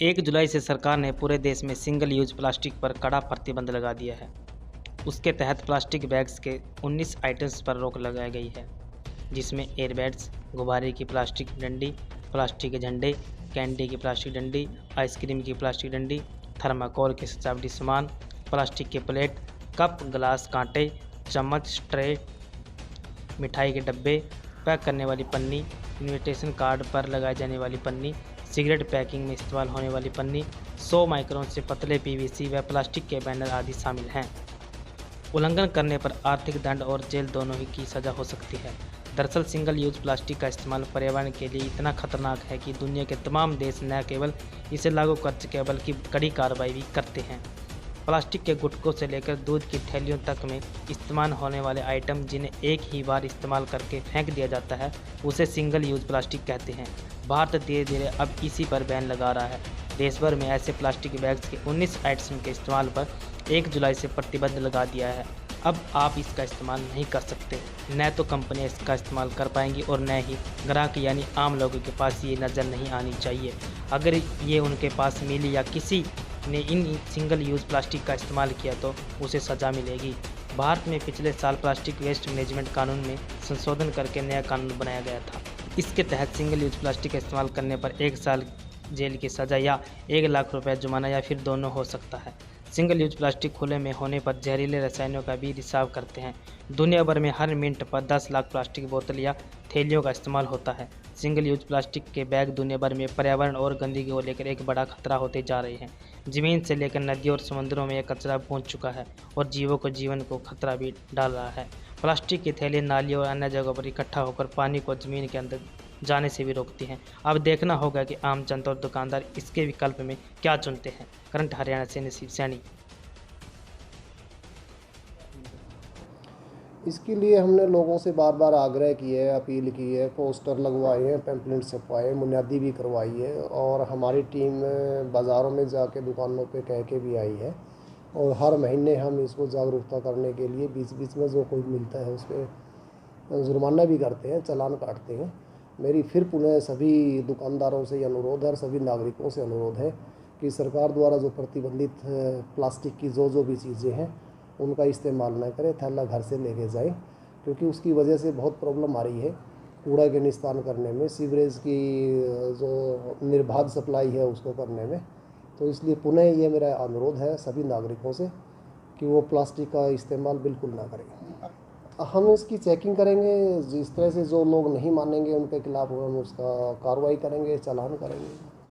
1 जुलाई से सरकार ने पूरे देश में सिंगल यूज प्लास्टिक पर कड़ा प्रतिबंध लगा दिया है। उसके तहत प्लास्टिक बैग्स के 19 आइटम्स पर रोक लगाई गई है, जिसमें एयरबैग्स, गुब्बारे की प्लास्टिक डंडी, प्लास्टिक के झंडे, कैंडी की प्लास्टिक डंडी, आइसक्रीम की प्लास्टिक डंडी, थर्माकोल के सजावटी सामान, प्लास्टिक के प्लेट, कप, गिलास, कांटे, चम्मच, ट्रे, मिठाई के डब्बे, पैक करने वाली पन्नी, इनविटेशन कार्ड पर लगाई जाने वाली पन्नी, सिगरेट पैकिंग में इस्तेमाल होने वाली पन्नी, 100 माइक्रोन से पतले पीवीसी व प्लास्टिक के बैनर आदि शामिल हैं। उल्लंघन करने पर आर्थिक दंड और जेल दोनों ही की सज़ा हो सकती है। दरअसल सिंगल यूज प्लास्टिक का इस्तेमाल पर्यावरण के लिए इतना खतरनाक है कि दुनिया के तमाम देश न केवल इसे लागू कर चुके बल्कि कड़ी कार्रवाई भी करते हैं। प्लास्टिक के गुटकों से लेकर दूध की थैलियों तक में इस्तेमाल होने वाले आइटम जिन्हें एक ही बार इस्तेमाल करके फेंक दिया जाता है, उसे सिंगल यूज प्लास्टिक कहते हैं। भारत धीरे धीरे अब इसी पर बैन लगा रहा है। देश भर में ऐसे प्लास्टिक बैग्स के 19 आइटम के इस्तेमाल पर 1 जुलाई से प्रतिबंध लगा दिया है। अब आप इसका इस्तेमाल नहीं कर सकते। न तो कंपनियां इसका इस्तेमाल कर पाएंगी और न ही ग्राहक यानी आम लोगों के पास ये नज़र नहीं आनी चाहिए। अगर ये उनके पास मिली या किसी ने इन सिंगल यूज़ प्लास्टिक का इस्तेमाल किया तो उसे सज़ा मिलेगी। भारत में पिछले साल प्लास्टिक वेस्ट मैनेजमेंट कानून में संशोधन करके नया कानून बनाया गया था। इसके तहत सिंगल यूज़ प्लास्टिक का इस्तेमाल करने पर 1 साल जेल की सज़ा या 1 लाख रुपये जुर्माना या फिर दोनों हो सकता है। सिंगल यूज प्लास्टिक खुले में होने पर जहरीले रसायनों का भी रिसाव करते हैं। दुनिया भर में हर मिनट पर 10 लाख प्लास्टिक बोतल या थैलियों का इस्तेमाल होता है। सिंगल यूज प्लास्टिक के बैग दुनिया भर में पर्यावरण और गंदगी को लेकर एक बड़ा खतरा होते जा रहे हैं। ज़मीन से लेकर नदियों और समुद्रों में यह कचरा पहुंच चुका है और जीवों को जीवन को खतरा भी डाल रहा है। प्लास्टिक की थैली नालियों और अन्य जगहों पर इकट्ठा होकर पानी को ज़मीन के अंदर जाने से भी रोकती हैं। अब देखना होगा कि आम जनता और दुकानदार इसके विकल्प में क्या चुनते हैं। करंट हरियाणा से नसीब सैनी। इसके लिए हमने लोगों से बार बार आग्रह किया है, अपील की है, पोस्टर लगवाए हैं, पैम्पलेट छपवाए, मुनादी भी करवाई है और हमारी टीम बाज़ारों में जाके दुकानों पे कह के भी आई है और हर महीने हम इसको जागरूकता करने के लिए बीच बीच में जो कोई मिलता है उस पर जुर्माना भी करते हैं, चालान काटते हैं। मेरी फिर पुनः सभी दुकानदारों से अनुरोध है, सभी नागरिकों से अनुरोध है कि सरकार द्वारा जो प्रतिबंधित प्लास्टिक की जो भी चीज़ें हैं उनका इस्तेमाल न करें, थैला घर से लेके जाए, क्योंकि उसकी वजह से बहुत प्रॉब्लम आ रही है कूड़ा के निस्तारण करने में, सीवरेज की जो निर्बाध सप्लाई है उसको करने में। तो इसलिए पुनः ये मेरा अनुरोध है सभी नागरिकों से कि वो प्लास्टिक का इस्तेमाल बिल्कुल ना करें। हम इसकी चेकिंग करेंगे, जिस तरह से जो लोग नहीं मानेंगे उनके खिलाफ हम उसका कार्रवाई करेंगे, चालान करेंगे।